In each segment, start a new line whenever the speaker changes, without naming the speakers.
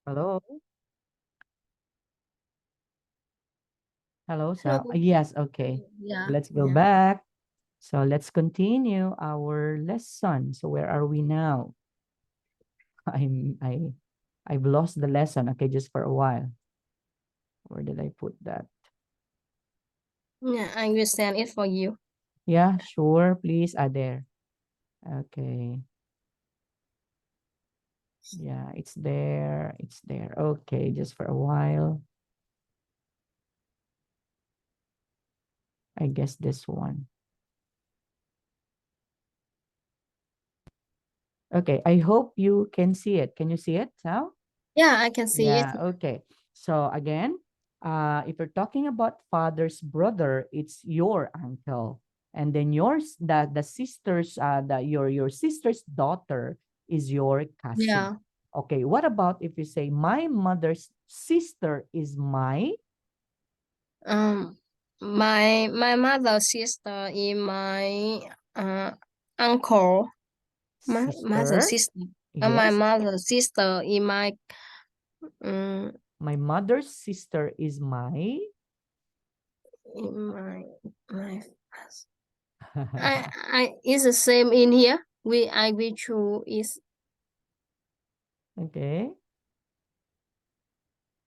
Hello? Hello,
Hello.
yes, okay.
Yeah,
Let's go
yeah.
back. So let's continue our lesson. So where are we now? I'm I I've lost the lesson. Okay, just for a while. Where did I put that?
Yeah, I will send it for you.
Yeah, sure, please. There. Okay. Yeah, it's there. It's there. Okay, just for a while. I guess this one. Okay, I hope you can see it. Can you see it, Sal?
Yeah, I can see it.
Yeah, okay. So again, if you're talking about father's brother, it's your uncle. And then yours, the sister's, your sister's daughter is your cousin.
Yeah.
Okay, what about if you say my mother's sister is my
Um, my mother's sister is my uncle. My mother's
sister?
sister. My
Yes,
mother's sister is my um
my mother's sister is my
my I is the same in here. I will choose is
okay.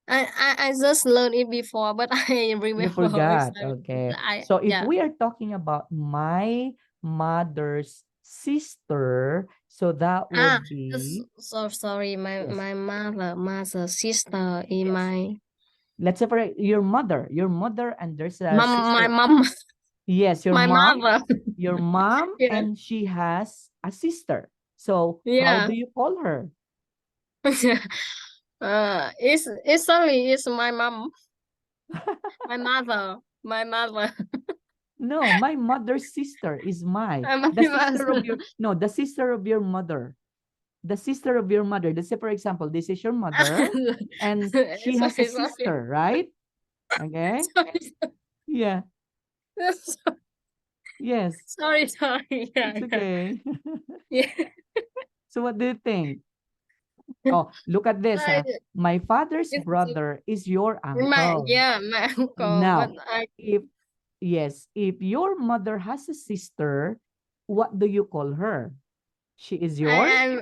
I just learned it before, but I
You
remember it's
forgot. Okay.
I
So if
yeah.
we are talking about my mother's sister, so that would be
So sorry.
yes,
My mother sister is
yes.
my
Let's separate your mother, and there's a
my
sister.
mom,
Yes,
my mother.
your mom,
Yeah,
and she has a sister. So how do
yeah.
you call her?
It's sorry. It's my mom, my mother, my mother,
No, my mother's sister is
my
the sister of
mother.
your no, the sister of your mother. The sister of your mother. Let's say, for example, this is your mother, and she has a
Sorry, sorry,
sister, right? Okay.
sorry,
Yeah. Yes.
sorry, sorry. Yeah,
It's
yeah,
okay.
yeah.
So what do you think? Oh, look at this,
I,
huh? My father's
it's
brother is your
my
uncle.
yeah, my uncle, but
Now, if yes, if your mother has a sister, what do you call her? She is
I
your
am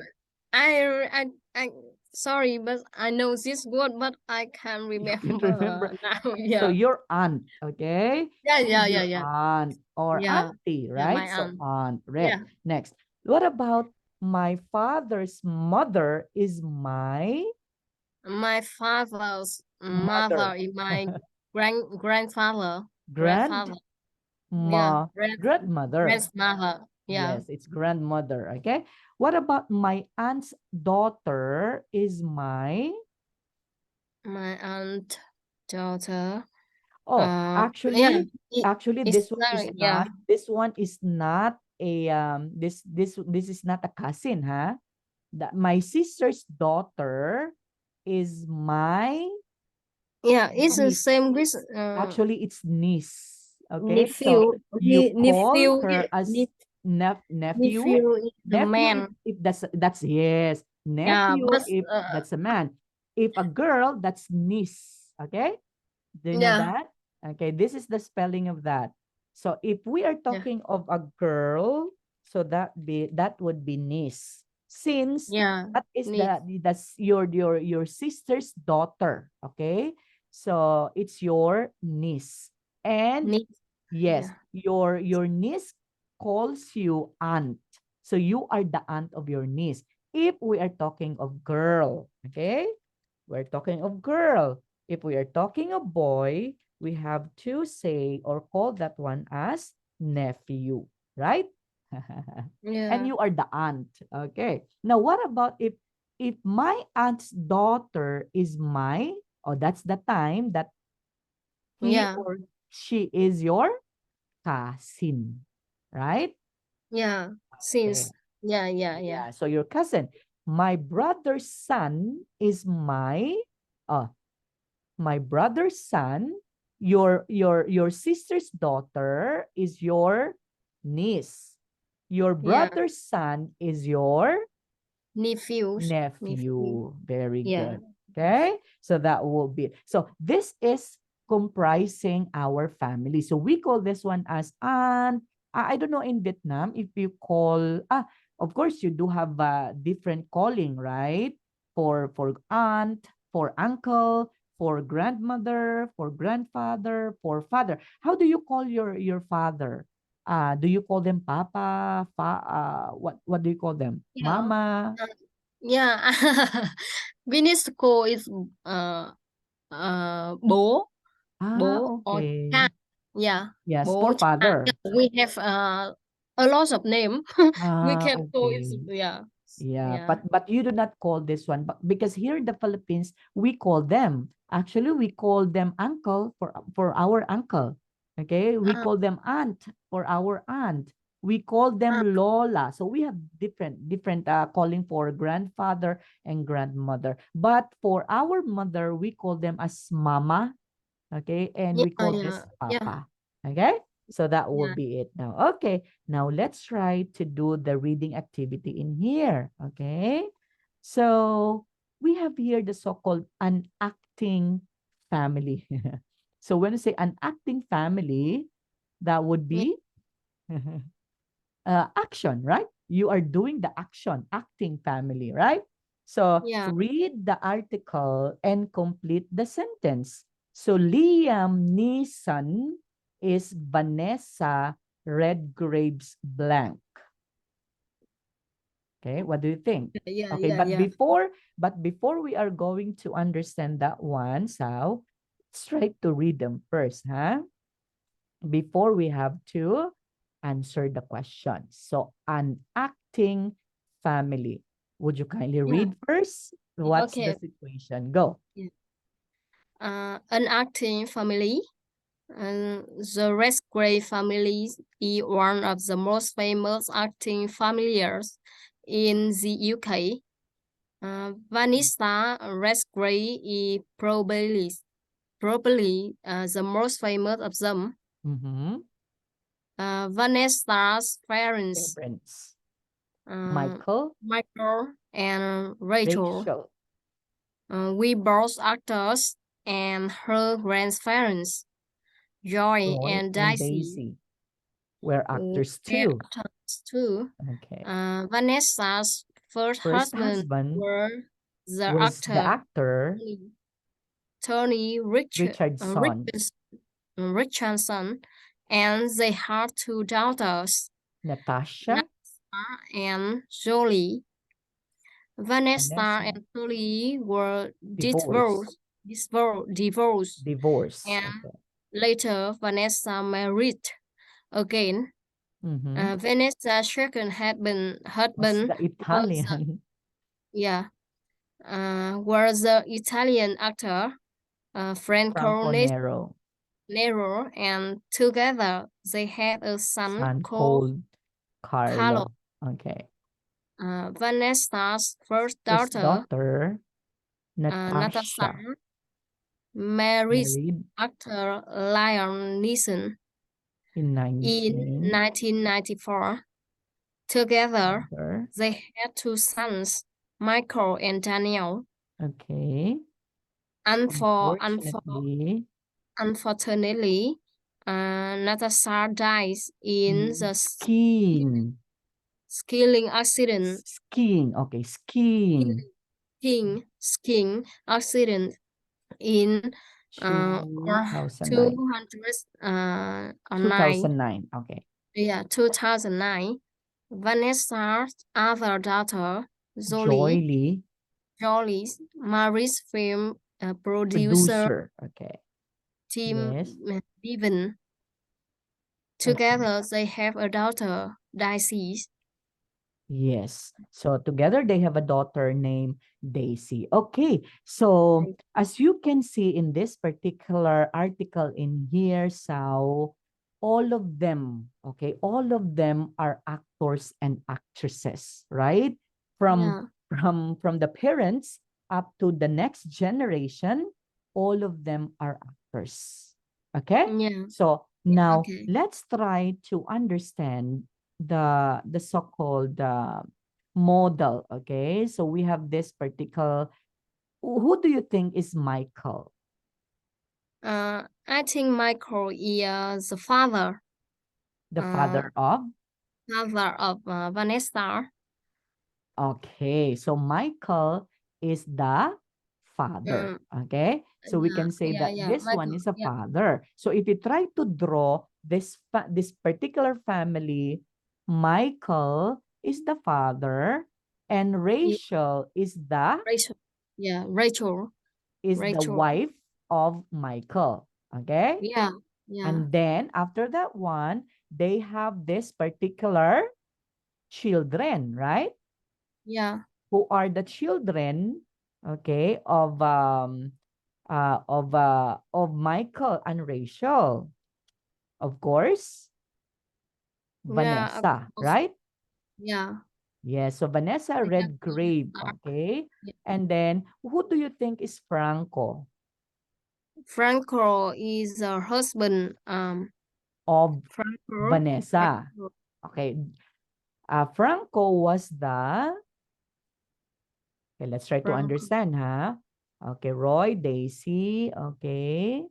I sorry, but I know this word, but I can't
you can remember.
remember now.
So
Yeah,
your aunt, okay?
yeah,
She's
yeah, yeah,
your
yeah,
aunt or
yeah,
auntie,
yeah.
right?
My
So
aunt.
aunt, right?
Yeah,
Next. What about my father's mother is my
my father's
mother?
mother is my grandfather.
Grand
Yeah,
ma grandmother.
grandmother. Yeah,
Yes, it's grandmother, okay? What about my aunt's daughter is my
my aunt daughter.
oh,
Yeah,
actually
it's yeah,
this one is not a this is not a cousin, huh? That my sister's daughter is my
yeah. It's the
niece.
same with
Actually, it's niece. Okay, so
nephew.
you call
Nephew.
her as nephew.
Nephew is the
Nephew,
man.
if that's yes.
Yeah,
Nephew,
but
if that's a man. If a girl, that's niece. Okay, do you know
yeah,
that? Okay, this is the spelling of that. So if we are
yeah,
talking of a girl, so that would be niece. Since
yeah.
that is
Niece,
that's your sister's daughter, okay? So it's your niece. And
niece.
yes,
Yeah,
your niece calls you aunt. So you are the aunt of your niece. If we are talking of girl, okay? We're talking of girl. If we are talking of boy, we have to say or call that one as nephew, right? And
yeah,
you are the aunt. Okay. Now, what about if my aunt's daughter is my, oh, that's the time that he
yeah,
or she is your cousin, right?
yeah.
Okay.
Since yeah, yeah, yeah,
Yeah, so your cousin. My brother's son is uh my brother's son, your sister's daughter is your niece. Your
yeah.
brother's son is your
Nephews, nephew.
nephew. Very
Yeah,
good. Okay, so that will be it. So this is comprising our family. So we call this one as aunt. I don't know in Vietnam if you call, of course you do have a different calling, right? For aunt, for uncle, for grandmother, for grandfather, for father. How do you call your father? Do you call them papa, what do you call them?
Yeah.
Mama?
Yeah. Vinisco is bố, bố or cha.
Okay.
Yeah,
Yes,
bố
for
cha.
father.
Yeah, we have a lot of name. We can call it.
Okay.
Yeah.
Yeah,
Yeah.
but you do not call this one, but because here in the Philippines we call them. Actually, we call them uncle for our uncle. Okay, we
Uh,
call them aunt for our aunt. We call them
uh,
lola. So we have different calling for grandfather and grandmother. But for our mother, we call them as mama. Okay, and
yeah,
we call
yeah,
this
yeah,
papa. Okay, so that will
yeah,
be it now. Okay, now let's try to do the reading activity in here. Okay, so we have here the so-called unacting family. So when you say unacting family, that would
yeah,
be action, right? You are doing the action, acting family, right? So
yeah,
read the article and complete the sentence. So Liam Neeson is Vanessa Redgrave's blank. Okay, what do you think?
yeah,
Okay,
yeah, yeah.
but before we are going to understand that one, so let's try to read them first, huh? Before we have to answer the question. So, an acting family. Would you kindly
Yeah.
read first? What's the
Okay.
situation? Go.
Yeah. An acting family. The Redgrave family is one of the most famous acting families in the UK. Vanessa Redgrave is probably the most famous of them.
Mm-hmm.
Vanessa's parents,
Parents.
uh,
Michael,
Michael and Rachel,
Rachel,
we both actors, and her grandparents, Joy
Joy,
and
and
Daisy,
Daisy were
were
actors too.
actors too.
Okay.
Vanessa's first
First
husband
husband
were the
was the
actor
actor
Tony
Richardson,
Richardson, and they had two daughters,
Natasha,
Vanessa and Jolie. Vanessa
Vanessa,
and Tony were
divorce,
divorced,
divorce.
and
Okay.
later Vanessa married again.
Mm-hmm.
Vanessa's second
Was
husband
the
was
Italian
yeah was the Italian actor Franco
Franco Nero,
Nero, and together they had a son
son
called
called
Carlo.
Carlo. Okay.
Vanessa's first
First
daughter,
daughter,
Natasha,
Natasha,
married
married
actor Liam Neeson
in
in
19
1994. Together,
other.
they had two sons, Michael and Daniel.
Okay.
And
Unfortunately,
unfortunately, Natasha dies in the
skiing.
skiing accident.
Skiing. Okay, skiing.
Skiing accident in or
2009.
209.
2009. Okay.
Yeah, 2009. Vanessa's other daughter,
Joy Lee,
Jolie, marries film producer
producer. Okay.
Tim
Yes.
Bevan.
Okay.
Together, they have a daughter, Daisy.
Yes. So together they have a daughter named Daisy. Okay. So as you can see in this particular article in here, so all of them, okay, all of them are actors and actresses, right? From
Yeah,
from the parents up to the next generation, all of them are actors. Okay?
yeah,
So
yeah.
now
Okay.
let's try to understand the so-called model. Okay, so we have this particular who do you think is Michael?
I think Michael is the father.
The
Uh,
father of?
Father of Vanessa.
Okay, so Michael is the father.
Um,
Okay, so we can say that
yeah.
this one
Michael.
is a
Yeah,
father. So if you try to draw this particular family, Michael is the father, and
yeah.
Rachel
Rachel. Yeah, Rachel.
is the
Rachel.
wife of Michael. Okay,
Yeah, yeah,
and then after that one, they have this particular children, right?
yeah.
Who are the children, okay, of Michael and Rachel. Of course,
Yeah,
Vanessa,
of-
right?
yeah.
Yes, so Vanessa
They have
Redgrave,
Vanessa.
okay?
Yeah.
And then who do you think is Franco
Franco is her husband.
of
Franco.
Vanessa?
Franco.
Okay, Franco was the, okay, let's try to
Franco.
understand, huh? Okay, Roy, Daisy, okay.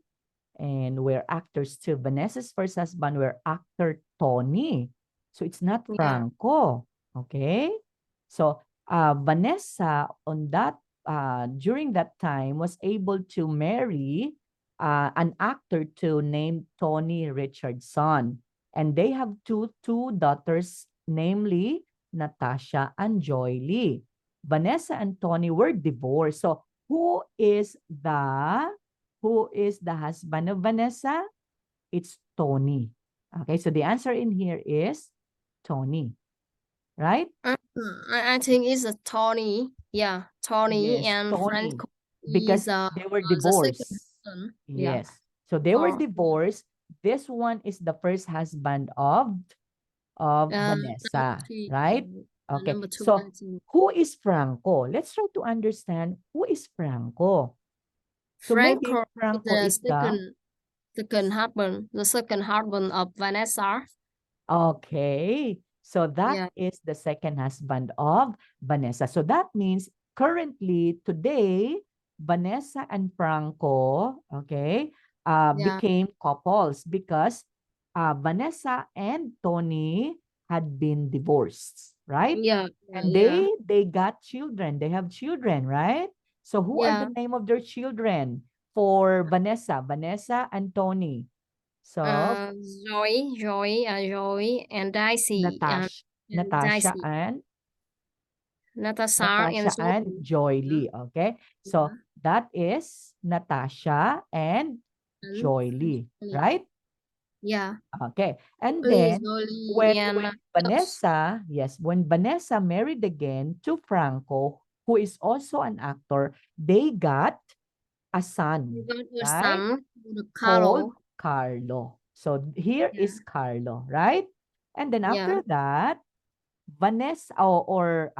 And we're actors too. Vanessa's first husband were actor Tony. So it's not
Yeah,
Franco. Okay? So Vanessa on that during that time was able to marry an actor too named Tony Richardson. And they have two daughters, namely Natasha and Joy Lee. Vanessa and Tony were divorced. So who is the husband of Vanessa? It's Tony. Okay, so the answer in here is Tony, right?
I think it's a Tony. Yeah, Tony
Yes,
and
Tony,
Franco
because
is
they were
the second
divorced.
son. Yeah,
Yes, so they were
or
divorced. This one is the first husband of
number
Vanessa,
two.
right? Okay,
Number two. I
so
think
who is Franco? Let's try to understand who is Franco. So maybe
Franco is
Franco
the
is the.
second husband, the second husband of Vanessa.
Okay. So that
Yeah,
is the second husband of Vanessa. So that means currently today, Vanessa and Franco, okay,
yeah,
became couples because Vanessa and Tony had been divorced, right? And
yeah,
they got children. They have children, right? So who are the
yeah.
name of their children for Vanessa? Vanessa and Tony. So
Uh, Joy, and Daisy, and
Natasha
Daisy,
and
Natasha, and
Natasha and
Zoe.
Joy
Yeah,
Lee. Okay. So
yeah.
that is Natasha and
And
Joy Lee,
Jolie.
right?
Yeah,
Okay. And
Jolie,
then
Jolie,
when
and Jobs.
Vanessa, yes, when Vanessa married again to Franco, who is also an actor, they got a
We
son,
got a
right?
son, the
Called
Carlo.
Carlo. So here
Yeah,
is Carlo, right? And then
yeah,
after that, Vanessa or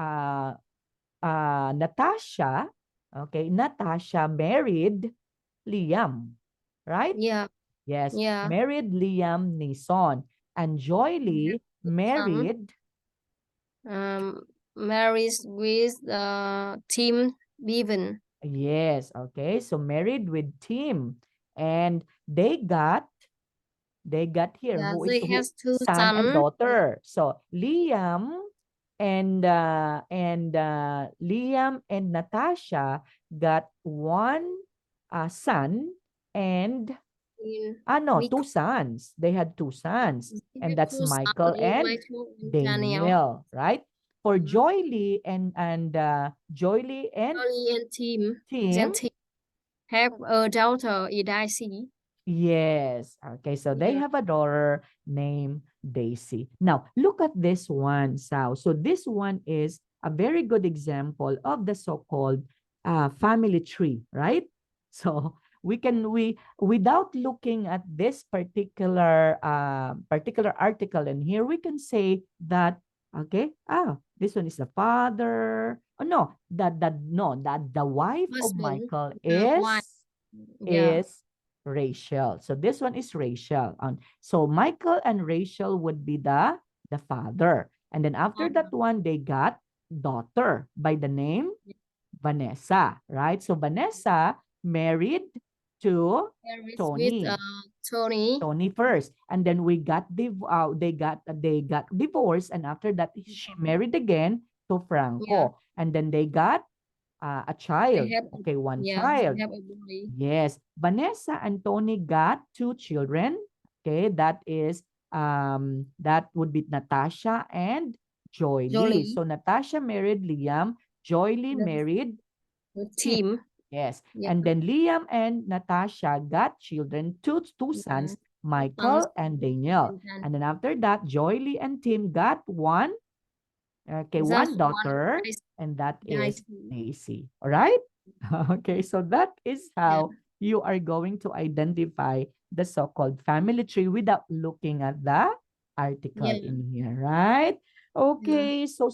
Natasha, okay, Natasha married Liam, right?
yeah,
Yes,
yeah.
married Liam Neeson. And Joy Lee
Son,
married,
um, marries with Tim Bevan.
yes, okay, so married with Tim. And they got here
Yeah,
who is
they
who
has two
son and
sons.
daughter. So Liam and Natasha got one son and
In
no, two
Michael.
sons. They had two sons,
They
and
have
that's
two sons
Michael
in
and
Michael and Daniel.
Daniel, right? For
Mhm.
Joy Lee and
Jolie and Tim.
Tim.
Then Tim have a daughter, Daisy.
Yes. Okay. So they
Yeah.
have a daughter named Daisy. Now, look at this one, Sao. So this one is a very good example of the so-called family tree, right? So we without looking at this particular article in here, we can say that okay, this one is the father. Oh no, that the wife of
Husband.
Michael
The wife. Yeah.
is Rachel. So this one is Rachel. So Michael and Rachel would be the father. And then after that
Father.
one, they got daughter by the name Vanessa, right? So Vanessa married to
Married with
Tony.
Tony.
Tony first, and then they got divorced, and after that she married again to
Yeah,
Franco, and then they got a
they
child.
have
Okay, one
yeah,
child.
they have a boy.
Yes, Vanessa and Tony got two children. Okay, that would be Natasha and Joy Lee.
Jolie,
So Natasha married Liam, Joy Lee
the,
married
the
Tim.
team.
Yes,
Yeah,
and then Liam and Natasha got children, two
yeah.
sons,
Two sons
Michael and Daniel.
and then
And then after that, Joy Lee and Tim got
just
one
one
daughter,
high,
and that
high
is
school.
Daisy. All right? Okay, so that is
Yeah,
how you are going to identify the so-called family tree without looking at the article
yeah,
in here, right?
yeah.
Okay, so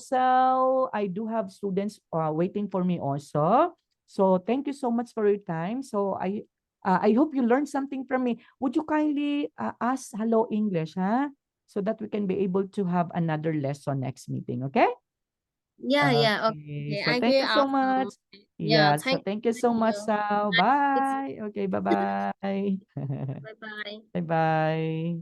I do have students waiting for me also. So thank you so much for your time. So I hope you learned something from me. Would you kindly ask hello English, huh? So that we can be able to have another lesson next meeting, okay?
Yeah, yeah.
Okay.
Okay,
So
I
thank
will
you so
ask.
much.
Yeah,
Yeah, so thank you
thank
so much,
you.
Sal.
Nice to meet you.
Bye. Okay, bye-bye.
Bye bye.
Bye-bye.